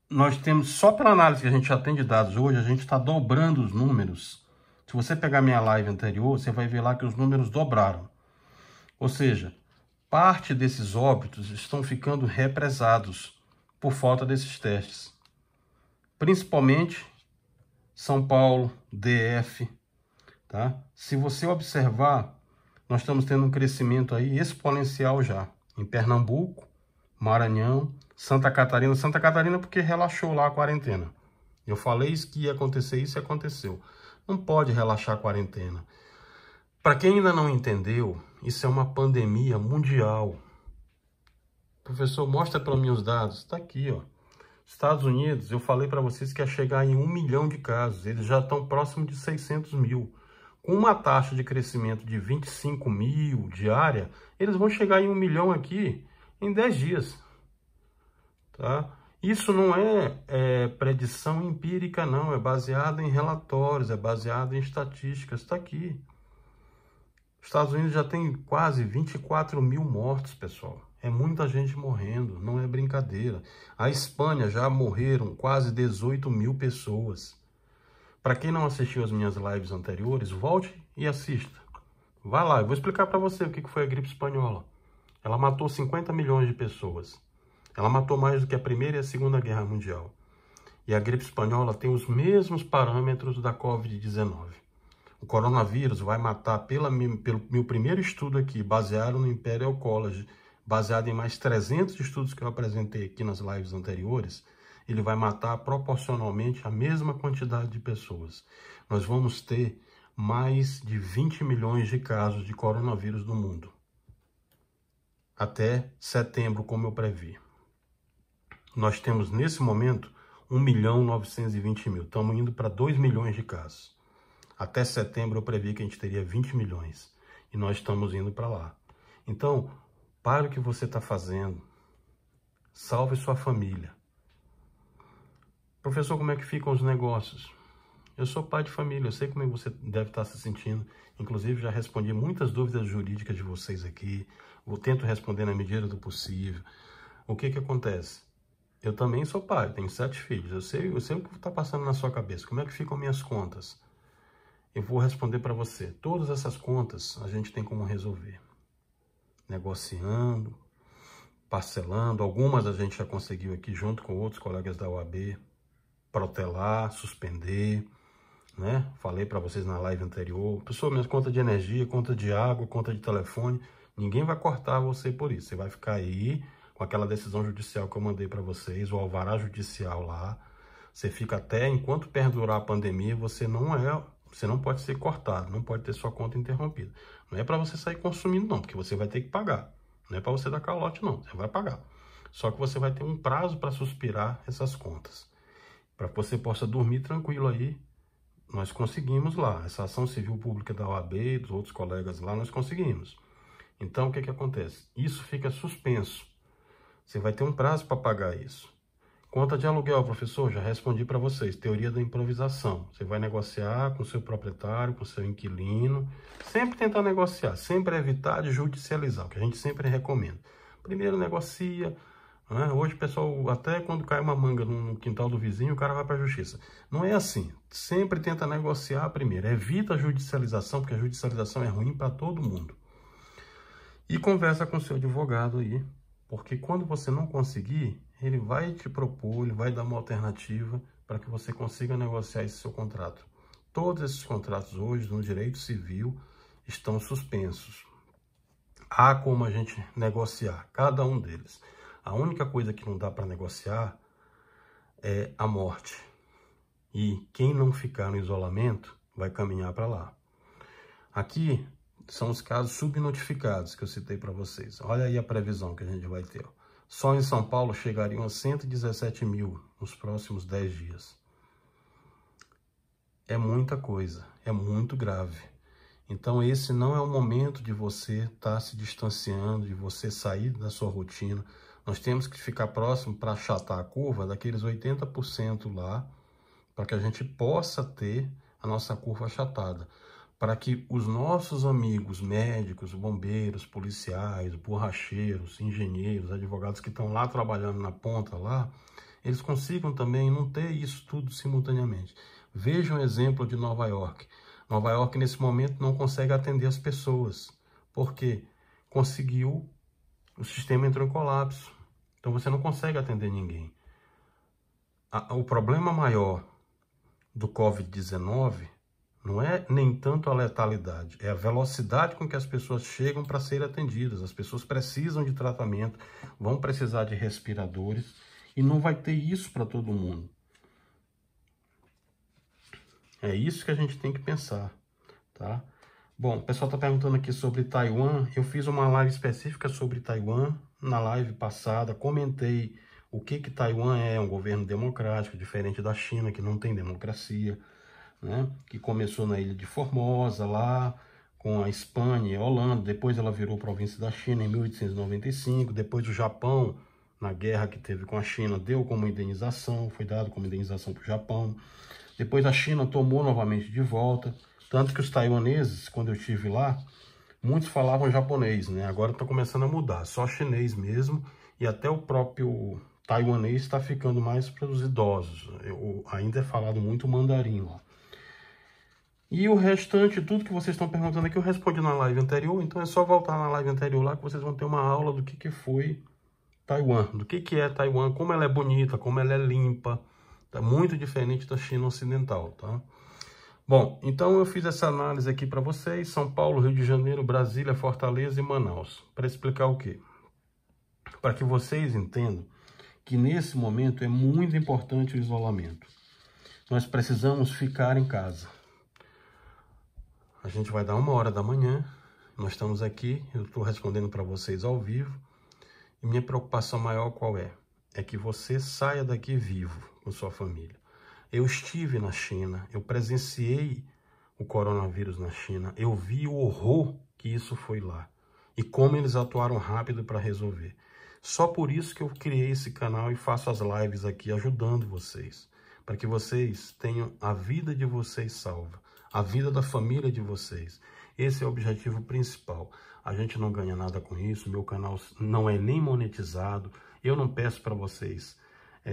nós temos, só pela análise que a gente já tem de dados hoje, a gente está dobrando os números. Se você pegar minha live anterior, você vai ver lá que os números dobraram. Ou seja, parte desses óbitos estão ficando represados por falta desses testes. Principalmente São Paulo, DF, tá? Se você observar, nós estamos tendo um crescimento aí exponencial já. Em Pernambuco, Maranhão, Santa Catarina porque relaxou lá a quarentena. Eu falei que ia acontecer isso e aconteceu. Não pode relaxar a quarentena. Para quem ainda não entendeu, isso é uma pandemia mundial. Professor, mostra para mim os dados. Está aqui, ó. Estados Unidos, eu falei para vocês que ia chegar em 1 milhão de casos. Eles já estão próximos de 600 mil. Com uma taxa de crescimento de 25 mil diária, eles vão chegar em 1 milhão aqui em 10 dias. Tá? Isso não é predição empírica, não. É baseado em relatórios, é baseado em estatísticas. Está aqui. Os Estados Unidos já tem quase 24 mil mortos, pessoal. É muita gente morrendo, não é brincadeira. A Espanha já morreram quase 18 mil pessoas. Para quem não assistiu as minhas lives anteriores, volte e assista. Vai lá, eu vou explicar para você o que foi a gripe espanhola. Ela matou 50 milhões de pessoas. Ela matou mais do que a Primeira e a Segunda Guerra Mundial. E a gripe espanhola tem os mesmos parâmetros da Covid-19. O coronavírus vai matar, pelo meu primeiro estudo aqui, baseado no Imperial College, baseado em mais 300 estudos que eu apresentei aqui nas lives anteriores, ele vai matar proporcionalmente a mesma quantidade de pessoas. Nós vamos ter mais de 20 milhões de casos de coronavírus no mundo. Até setembro, como eu previ. Nós temos, nesse momento, 1.920.000. Estamos indo para 2 milhões de casos. Até setembro, eu previ que a gente teria 20 milhões. E nós estamos indo para lá. Então, para o que você está fazendo. Salve sua família. Professor, como é que ficam os negócios? Eu sou pai de família, eu sei como é que você deve estar se sentindo. Inclusive, já respondi muitas dúvidas jurídicas de vocês aqui. Eu tento responder na medida do possível. O que acontece? Eu também sou pai, tenho 7 filhos. Eu sei o que está passando na sua cabeça. Como é que ficam minhas contas? Eu vou responder para você. Todas essas contas a gente tem como resolver. Negociando, parcelando. Algumas a gente já conseguiu aqui junto com outros colegas da OAB. Protelar, suspender, né? Falei para vocês na live anterior. Pessoal, minha conta de energia, conta de água, conta de telefone, ninguém vai cortar você por isso. Você vai ficar aí com aquela decisão judicial que eu mandei para vocês, o alvará judicial lá. Você fica até, enquanto perdurar a pandemia, você não é Você não pode ser cortado, não pode ter sua conta interrompida. Não é para você sair consumindo não, porque você vai ter que pagar. Não é para você dar calote não, você vai pagar. Só que você vai ter um prazo para suspirar essas contas. Para que você possa dormir tranquilo aí. Nós conseguimos lá, essa ação civil pública da OAB e dos outros colegas lá, nós conseguimos. Então, o que acontece? Isso fica suspenso. Você vai ter um prazo para pagar isso. Conta de aluguel, professor, já respondi para vocês. Teoria da improvisação. Você vai negociar com o seu proprietário, com o seu inquilino. Sempre tentar negociar, sempre evitar de judicializar, o que a gente sempre recomenda. Primeiro negocia. Né? Hoje, pessoal, até quando cai uma manga no quintal do vizinho, o cara vai para a justiça. Não é assim. Sempre tenta negociar primeiro. Evita a judicialização, porque a judicialização é ruim para todo mundo. E conversa com o seu advogado aí. Porque quando você não conseguir, ele vai te propor, ele vai dar uma alternativa para que você consiga negociar esse seu contrato. Todos esses contratos hoje, no direito civil, estão suspensos. Há como a gente negociar cada um deles. A única coisa que não dá para negociar é a morte. E quem não ficar no isolamento vai caminhar para lá. Aqui são os casos subnotificados que eu citei para vocês. Olha aí a previsão que a gente vai ter. Só em São Paulo chegariam a 117 mil nos próximos 10 dias. É muita coisa, é muito grave. Então esse não é o momento de você estar se distanciando, de você sair da sua rotina. Nós temos que ficar próximo para achatar a curva daqueles 80% lá, para que a gente possa ter a nossa curva achatada. Para que os nossos amigos médicos, bombeiros, policiais, borracheiros, engenheiros, advogados que estão lá trabalhando na ponta lá, eles consigam também não ter isso tudo simultaneamente. Vejam o exemplo de Nova York. Nova York, nesse momento, não consegue atender as pessoas. Por quê? O sistema entrou em colapso. Então, você não consegue atender ninguém. O problema maior do Covid-19 não é nem tanto a letalidade, é a velocidade com que as pessoas chegam para serem atendidas. As pessoas precisam de tratamento, vão precisar de respiradores e não vai ter isso para todo mundo. É isso que a gente tem que pensar, tá? Bom, o pessoal está perguntando aqui sobre Taiwan. Eu fiz uma live específica sobre Taiwan na live passada. Comentei o que Taiwan é um governo democrático, diferente da China, que não tem democracia. Né, que começou na ilha de Formosa, lá com a Espanha e a Holanda, depois ela virou província da China em 1895, depois o Japão, na guerra que teve com a China, deu como indenização, foi dado como indenização para o Japão, depois a China tomou novamente de volta, tanto que os taiwaneses, quando eu estive lá, muitos falavam japonês, né, agora está começando a mudar, só chinês mesmo, e até o próprio taiwanês está ficando mais para os idosos, ainda é falado muito mandarim lá. E o restante, tudo que vocês estão perguntando aqui, eu respondi na live anterior. Então é só voltar na live anterior lá que vocês vão ter uma aula do que foi Taiwan. Do que é Taiwan, como ela é bonita, como ela é limpa. Tá muito diferente da China ocidental, tá? Bom, então eu fiz essa análise aqui para vocês. São Paulo, Rio de Janeiro, Brasília, Fortaleza e Manaus. Para explicar o quê? Para que vocês entendam que nesse momento é muito importante o isolamento. Nós precisamos ficar em casa. A gente vai dar 1h da manhã, nós estamos aqui, eu estou respondendo para vocês ao vivo. E minha preocupação maior qual é? É que você saia daqui vivo com sua família. Eu estive na China, eu presenciei o coronavírus na China, eu vi o horror que isso foi lá. E como eles atuaram rápido para resolver. Só por isso que eu criei esse canal e faço as lives aqui ajudando vocês. Para que vocês tenham a vida de vocês salva. A vida da família de vocês. Esse é o objetivo principal. A gente não ganha nada com isso, meu canal não é nem monetizado. Eu não peço para vocês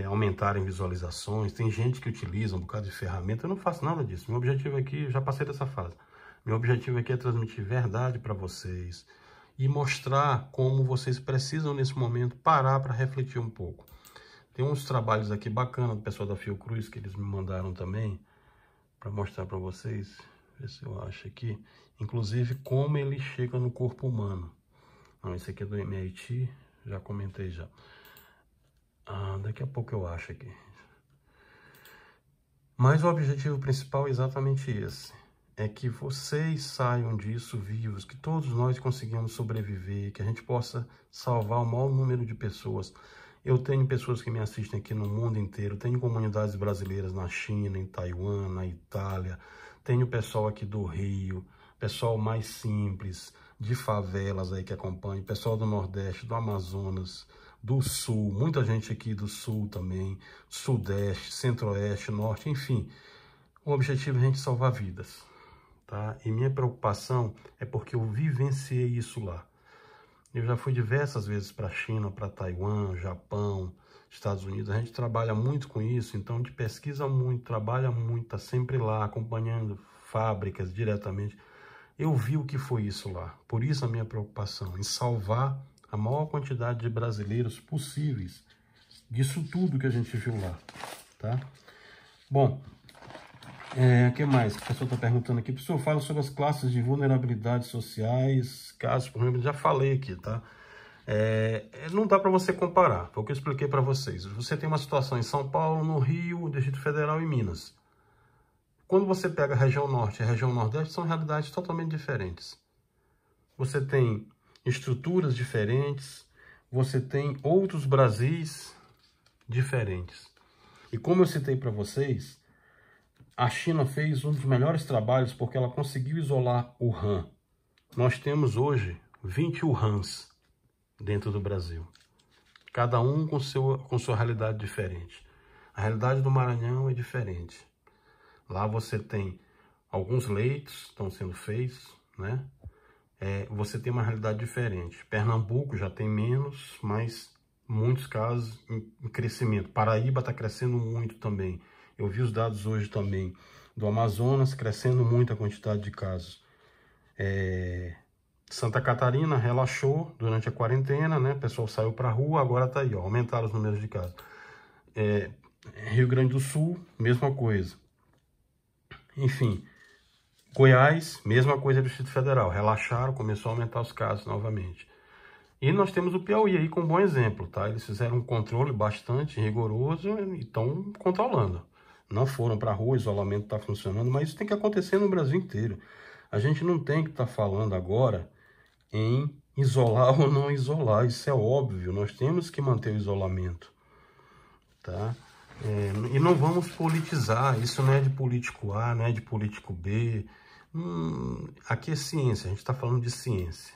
aumentarem visualizações. Tem gente que utiliza um bocado de ferramenta, eu não faço nada disso. Meu objetivo aqui, já passei dessa fase. Meu objetivo aqui é transmitir verdade para vocês e mostrar como vocês precisam nesse momento parar para refletir um pouco. Tem uns trabalhos aqui bacanas do pessoal da Fiocruz que eles me mandaram também, para mostrar para vocês, ver se eu acho aqui, inclusive como ele chega no corpo humano. Não, esse aqui é do MIT, já comentei já. Daqui a pouco eu acho aqui. Mas o objetivo principal é exatamente esse. é que vocês saiam disso vivos, que todos nós conseguimos sobreviver, que a gente possa salvar o maior número de pessoas. Eu tenho pessoas que me assistem aqui no mundo inteiro, tenho comunidades brasileiras na China, em Taiwan, na Itália, tenho pessoal aqui do Rio, pessoal mais simples, de favelas aí que acompanha, pessoal do Nordeste, do Amazonas, do Sul, muita gente aqui do Sul também, Sudeste, Centro-Oeste, Norte, enfim. O objetivo é a gente salvar vidas, tá? E minha preocupação é porque eu vivenciei isso lá. Eu já fui diversas vezes para a China, para Taiwan, Japão, Estados Unidos. A gente trabalha muito com isso, então a gente pesquisa muito, trabalha muito, está sempre lá, acompanhando fábricas diretamente. Eu vi o que foi isso lá. Por isso a minha preocupação em salvar a maior quantidade de brasileiros possíveis disso tudo que a gente viu lá, tá? Bom, o que mais? A pessoa está perguntando aqui. Professor, fala sobre as classes de vulnerabilidades sociais, casos, por exemplo, já falei aqui, tá? Não dá para você comparar, foi o que eu expliquei para vocês. Você tem uma situação em São Paulo, no Rio, Distrito Federal e Minas. Quando você pega a região norte e a região nordeste, são realidades totalmente diferentes. Você tem estruturas diferentes, você tem outros Brasis diferentes. E como eu citei para vocês, a China fez um dos melhores trabalhos porque ela conseguiu isolar o Wuhan. Nós temos hoje 20 Wuhans dentro do Brasil. Cada um com sua realidade diferente. A realidade do Maranhão é diferente. Lá você tem alguns leitos que estão sendo feitos, né? Você tem uma realidade diferente. Pernambuco já tem menos, mas muitos casos em crescimento. Paraíba está crescendo muito também. Eu vi os dados hoje também do Amazonas, crescendo muito a quantidade de casos. Santa Catarina relaxou durante a quarentena, né? O pessoal saiu para a rua, agora está aí, ó, aumentaram os números de casos. Rio Grande do Sul, mesma coisa. Enfim, Goiás, mesma coisa do Distrito Federal. Relaxaram, começou a aumentar os casos novamente. E nós temos o Piauí aí com um bom exemplo, tá? Eles fizeram um controle bastante rigoroso e estão controlando. Não foram para a rua, o isolamento está funcionando, mas isso tem que acontecer no Brasil inteiro. A gente não tem que estar falando agora em isolar ou não isolar, isso é óbvio, nós temos que manter o isolamento, tá? E não vamos politizar, isso não é de político A, não é de político B, aqui é ciência, a gente está falando de ciência.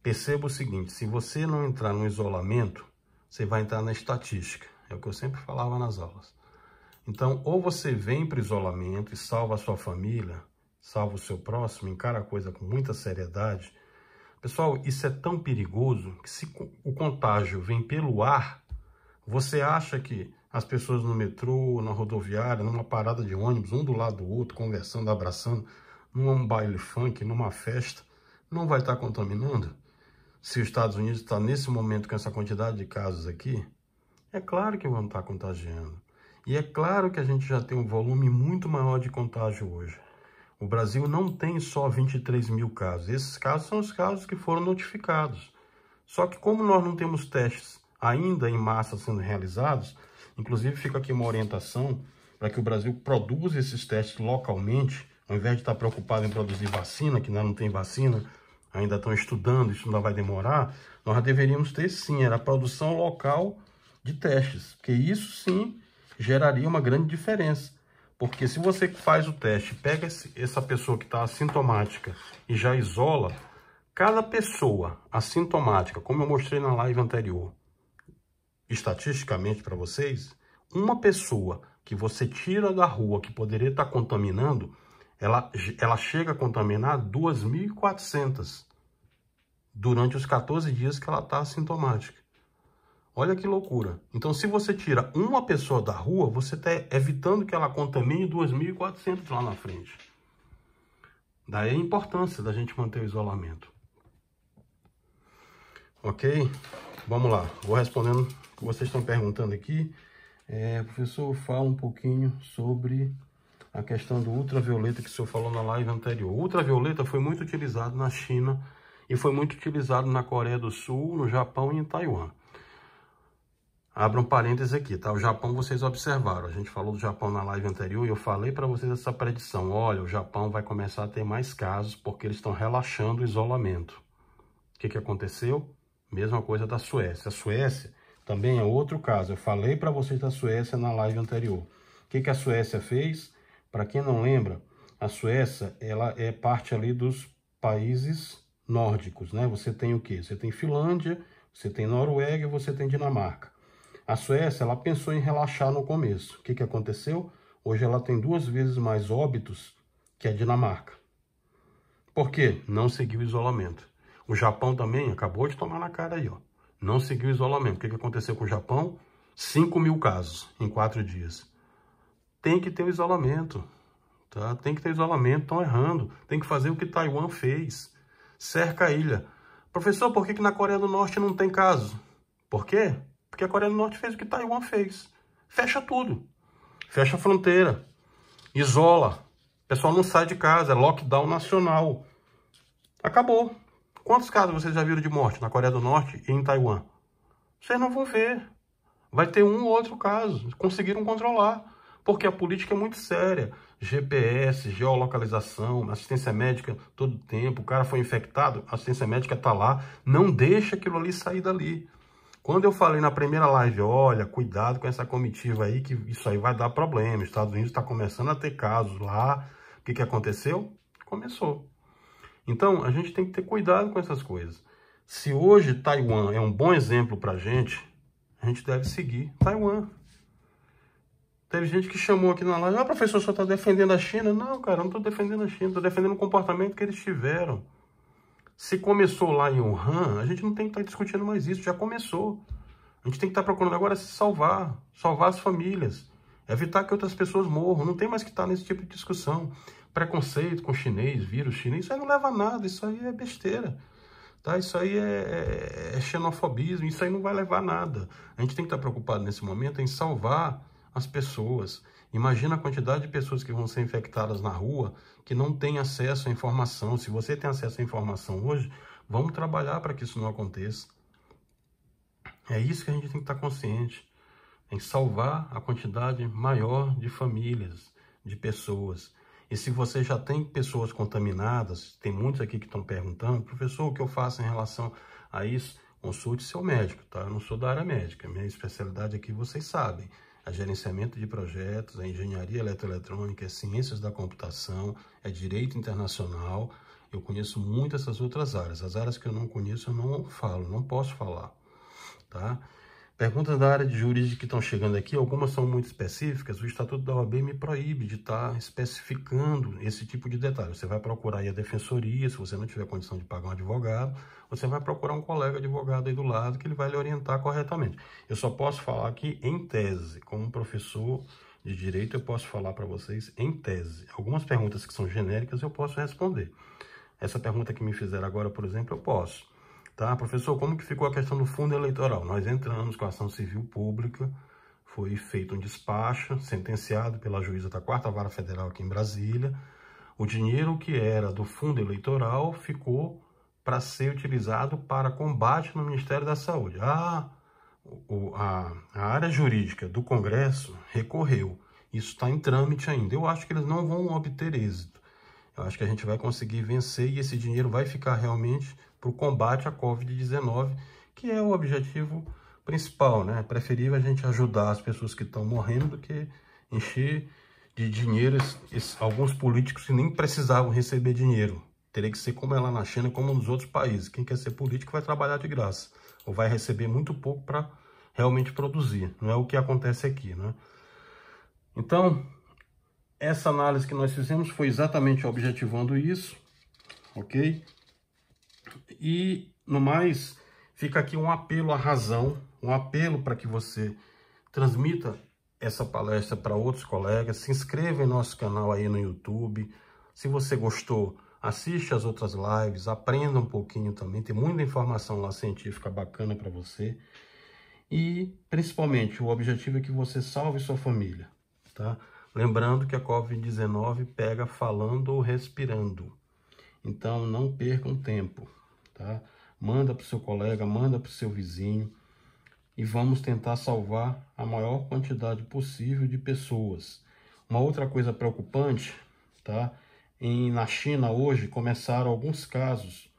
Perceba o seguinte, se você não entrar no isolamento, você vai entrar na estatística, é o que eu sempre falava nas aulas. Então, ou você vem para o isolamento e salva a sua família, salva o seu próximo, encara a coisa com muita seriedade. Pessoal, isso é tão perigoso que se o contágio vem pelo ar, você acha que as pessoas no metrô, na rodoviária, numa parada de ônibus, um do lado do outro, conversando, abraçando, num baile funk, numa festa, não vai estar contaminando? Se os Estados Unidos está nesse momento com essa quantidade de casos aqui, é claro que vão estar contagiando. E é claro que a gente já tem um volume muito maior de contágio hoje. O Brasil não tem só 23 mil casos. Esses casos são os casos que foram notificados. Só que como nós não temos testes ainda em massa sendo realizados, inclusive fica aqui uma orientação para que o Brasil produza esses testes localmente, ao invés de estar preocupado em produzir vacina, que ainda não tem vacina, ainda estão estudando, isso ainda vai demorar, nós deveríamos ter sim, a produção local de testes, porque isso sim geraria uma grande diferença. Porque se você faz o teste, pega essa pessoa que está assintomática e já isola, cada pessoa assintomática, como eu mostrei na live anterior, estatisticamente para vocês, uma pessoa que você tira da rua que poderia estar contaminando, ela chega a contaminar 2.400 durante os 14 dias que ela está assintomática. Olha que loucura. Então, se você tira uma pessoa da rua, você está evitando que ela contamine 2.400 lá na frente. Daí a importância da gente manter o isolamento. Ok? Vamos lá. Vou respondendo o que vocês estão perguntando aqui. Professor, fala um pouquinho sobre a questão do ultravioleta que o senhor falou na live anterior. O ultravioleta foi muito utilizado na China e foi muito utilizado na Coreia do Sul, no Japão e em Taiwan. Abra um parênteses aqui, tá? O Japão, vocês observaram. A gente falou do Japão na live anterior e eu falei para vocês essa predição. Olha, o Japão vai começar a ter mais casos porque eles estão relaxando o isolamento. O que aconteceu? Mesma coisa da Suécia. A Suécia também é outro caso. Eu falei para vocês da Suécia na live anterior. O que a Suécia fez? Para quem não lembra, a Suécia, ela é parte ali dos países nórdicos, né? Você tem o quê? Você tem Finlândia, você tem Noruega e você tem Dinamarca. A Suécia, ela pensou em relaxar no começo. O que aconteceu? Hoje ela tem 2 vezes mais óbitos que a Dinamarca. Por quê? Não seguiu o isolamento. O Japão também acabou de tomar na cara aí, ó. Não seguiu o isolamento. O que aconteceu com o Japão? 5.000 casos em 4 dias. Tem que ter o isolamento, tá? Tem que ter isolamento, estão errando. Tem que fazer o que Taiwan fez. Cerca a ilha. Professor, por que na Coreia do Norte não tem caso? Por quê? Porque a Coreia do Norte fez o que Taiwan fez. Fecha tudo. Fecha a fronteira. Isola. O pessoal não sai de casa. É lockdown nacional. Acabou. Quantos casos vocês já viram de morte na Coreia do Norte e em Taiwan? Vocês não vão ver. Vai ter um ou outro caso. Conseguiram controlar. Porque a política é muito séria. GPS, geolocalização, assistência médica todo tempo. O cara foi infectado, a assistência médica está lá. Não deixa aquilo ali sair dali. Quando eu falei na primeira live, olha, cuidado com essa comitiva aí, que isso aí vai dar problema. Os Estados Unidos está começando a ter casos lá. O que aconteceu? Começou. Então, a gente tem que ter cuidado com essas coisas. Se hoje Taiwan é um bom exemplo para a gente deve seguir Taiwan. Teve gente que chamou aqui na live, ah, professor, o senhor está defendendo a China? Não, cara, eu não estou defendendo a China, estou defendendo o comportamento que eles tiveram. Se começou lá em Wuhan, a gente não tem que estar discutindo mais isso, já começou. A gente tem que estar procurando agora se salvar as famílias, evitar que outras pessoas morram. Não tem mais que estar nesse tipo de discussão. Preconceito com chinês, vírus chinês, isso aí não leva a nada, isso aí é besteira. Tá? Isso aí é xenofobismo, isso aí não vai levar a nada. A gente tem que estar preocupado nesse momento em salvar as pessoas. Imagina a quantidade de pessoas que vão ser infectadas na rua que não têm acesso à informação. Se você tem acesso à informação hoje, vamos trabalhar para que isso não aconteça. É isso que a gente tem que estar consciente, em salvar a quantidade maior de famílias, de pessoas. E se você já tem pessoas contaminadas, tem muitos aqui que estão perguntando, professor, o que eu faço em relação a isso? Consulte seu médico, tá? Eu não sou da área médica, minha especialidade aqui vocês sabem. É gerenciamento de projetos, é engenharia eletroeletrônica, é ciências da computação, é direito internacional. Eu conheço muito essas outras áreas. As áreas que eu não conheço, eu não falo, não posso falar, tá? Perguntas da área de jurídica que estão chegando aqui, algumas são muito específicas. O Estatuto da OAB me proíbe de estar especificando esse tipo de detalhe. Você vai procurar aí a defensoria, se você não tiver condição de pagar um advogado, você vai procurar um colega advogado aí do lado que ele vai lhe orientar corretamente. Eu só posso falar aqui em tese. Como professor de direito, eu posso falar para vocês em tese. Algumas perguntas que são genéricas eu posso responder. Essa pergunta que me fizeram agora, por exemplo, eu posso. Tá, professor, como que ficou a questão do fundo eleitoral? Nós entramos com a ação civil pública, foi feito um despacho, sentenciado pela juíza da 4ª Vara Federal aqui em Brasília. O dinheiro que era do fundo eleitoral ficou para ser utilizado para combate no Ministério da Saúde. A área jurídica do Congresso recorreu. Isso está em trâmite ainda. Eu acho que eles não vão obter êxito. Eu acho que a gente vai conseguir vencer e esse dinheiro vai ficar realmente para o combate à Covid-19, que é o objetivo principal, né? É preferível a gente ajudar as pessoas que estão morrendo do que encher de dinheiro alguns políticos que nem precisavam receber dinheiro. Teria que ser como é lá na China, como nos outros países. Quem quer ser político vai trabalhar de graça, ou vai receber muito pouco para realmente produzir. Não é o que acontece aqui, né? Então, essa análise que nós fizemos foi exatamente objetivando isso, ok? E, no mais, fica aqui um apelo à razão, um apelo para que você transmita essa palestra para outros colegas, se inscreva em nosso canal aí no YouTube. Se você gostou, assiste as outras lives, aprenda um pouquinho também, tem muita informação lá científica bacana para você. E, principalmente, o objetivo é que você salve sua família, tá? Lembrando que a Covid-19 pega falando ou respirando. Então, não percam tempo, tá? Manda para o seu colega, manda para o seu vizinho. e vamos tentar salvar a maior quantidade possível de pessoas. Uma outra coisa preocupante, tá? Na China hoje começaram alguns casos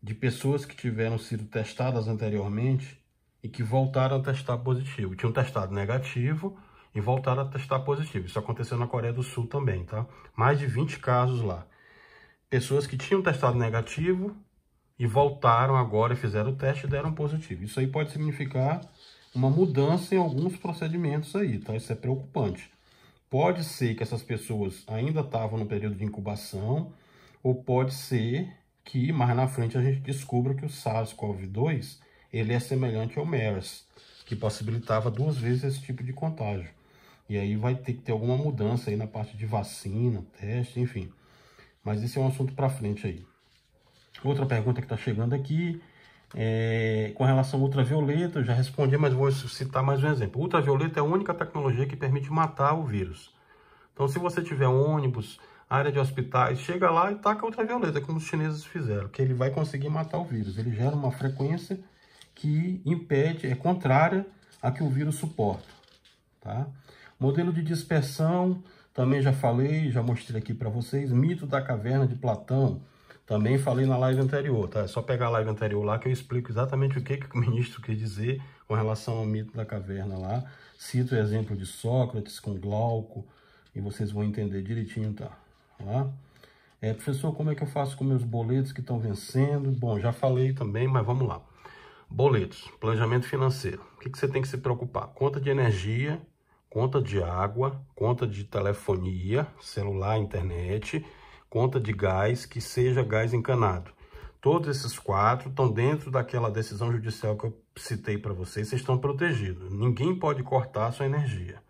de pessoas que tiveram sido testadas anteriormente e que voltaram a testar positivo. Tinham testado negativo e voltaram a testar positivo. Isso aconteceu na Coreia do Sul também, tá? Mais de 20 casos lá. Pessoas que tinham testado negativo e voltaram agora e fizeram o teste e deram positivo. Isso aí pode significar uma mudança em alguns procedimentos aí, tá? Isso é preocupante. Pode ser que essas pessoas ainda estavam no período de incubação, ou pode ser que mais na frente a gente descubra que o SARS-CoV-2 ele é semelhante ao MERS, que possibilitava 2 vezes esse tipo de contágio. E aí vai ter que ter alguma mudança aí na parte de vacina, teste, enfim. Mas esse é um assunto para frente aí. Outra pergunta que está chegando aqui com relação ao ultravioleta, eu já respondi, mas vou citar mais um exemplo. O ultravioleta é a única tecnologia que permite matar o vírus. Então, se você tiver ônibus, área de hospitais, chega lá e taca ultravioleta, como os chineses fizeram, que ele vai conseguir matar o vírus. Ele gera uma frequência que impede, é contrária a que o vírus suporta, tá? Modelo de dispersão, também já falei, já mostrei aqui para vocês. Mito da caverna de Platão, também falei na live anterior, tá? É só pegar a live anterior lá que eu explico exatamente o que o ministro quis dizer com relação ao mito da caverna lá. Cito o exemplo de Sócrates com Glauco e vocês vão entender direitinho, tá? Lá. Professor, como é que eu faço com meus boletos que estão vencendo? Bom, já falei também, mas vamos lá. Boletos, planejamento financeiro. O que você tem que se preocupar? Conta de energia, conta de água, conta de telefonia, celular, internet, conta de gás, que seja gás encanado. Todos esses 4 estão dentro daquela decisão judicial que eu citei para vocês, vocês estão protegidos. Ninguém pode cortar a sua energia,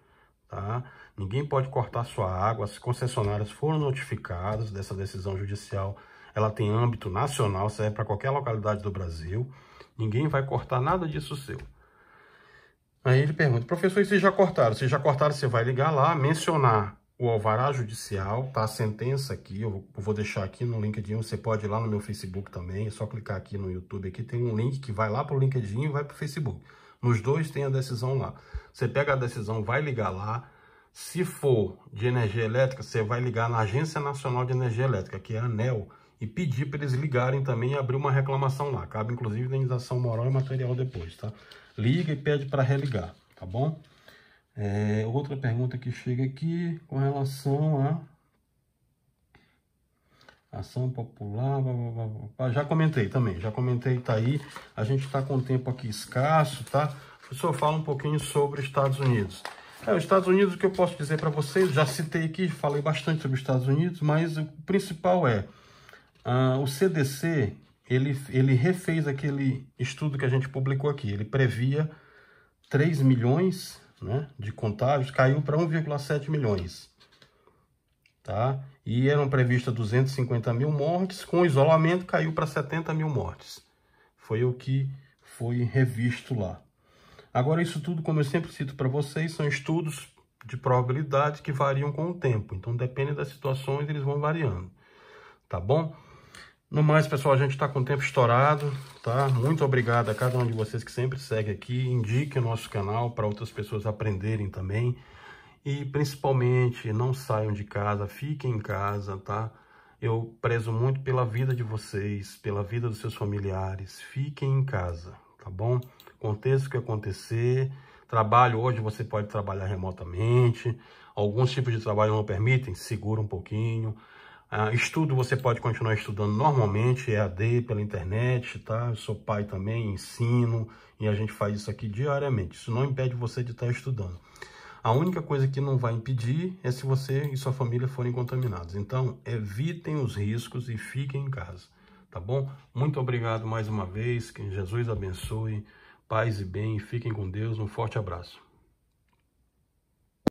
tá? Ninguém pode cortar a sua água, as concessionárias foram notificadas dessa decisão judicial, ela tem âmbito nacional, serve para qualquer localidade do Brasil, ninguém vai cortar nada disso seu. Aí ele pergunta, professor, e se já cortaram? Se já cortaram, você vai ligar lá, mencionar o alvará judicial, tá? A sentença aqui, eu vou deixar aqui no LinkedIn, você pode ir lá no meu Facebook também, é só clicar aqui no YouTube, aqui tem um link que vai lá para o LinkedIn e vai para o Facebook. Nos dois tem a decisão lá. Você pega a decisão, vai ligar lá. Se for de energia elétrica, você vai ligar na Agência Nacional de Energia Elétrica, que é a ANEEL, e pedir para eles ligarem também e abrir uma reclamação lá. Cabe, inclusive, indenização moral e material depois, tá? Liga e pede para religar, tá bom? Outra pergunta que chega aqui com relação a ação popular, já comentei também, tá aí. A gente está com o tempo aqui escasso, tá? Professor, fala um pouquinho sobre os Estados Unidos. Os Estados Unidos, o que eu posso dizer para vocês, já citei aqui, falei bastante sobre os Estados Unidos, mas o principal o CDC, ele refez aquele estudo que a gente publicou aqui. Ele previa 3 milhões, né, de contágios, caiu para 1,7 milhões. Tá? E eram previstas 250 mil mortes, com isolamento caiu para 70 mil mortes. Foi o que foi revisto lá. Agora, isso tudo, como eu sempre cito para vocês, são estudos de probabilidade que variam com o tempo. Então, depende das situações, eles vão variando. Tá bom? No mais, pessoal, a gente está com o tempo estourado, tá? Muito obrigado a cada um de vocês que sempre segue aqui. Indique o nosso canal para outras pessoas aprenderem também. E, principalmente, não saiam de casa, fiquem em casa, tá? Eu prezo muito pela vida de vocês, pela vida dos seus familiares. Fiquem em casa, tá bom? Aconteça o que acontecer. Trabalho, hoje você pode trabalhar remotamente. Alguns tipos de trabalho não permitem, segura um pouquinho. Estudo, você pode continuar estudando normalmente, EAD, pela internet, tá? Eu sou pai também, ensino, e a gente faz isso aqui diariamente. Isso não impede você de estar estudando. A única coisa que não vai impedir é se você e sua família forem contaminados. Então, evitem os riscos e fiquem em casa, tá bom? Muito obrigado mais uma vez, que Jesus abençoe, paz e bem, fiquem com Deus, um forte abraço.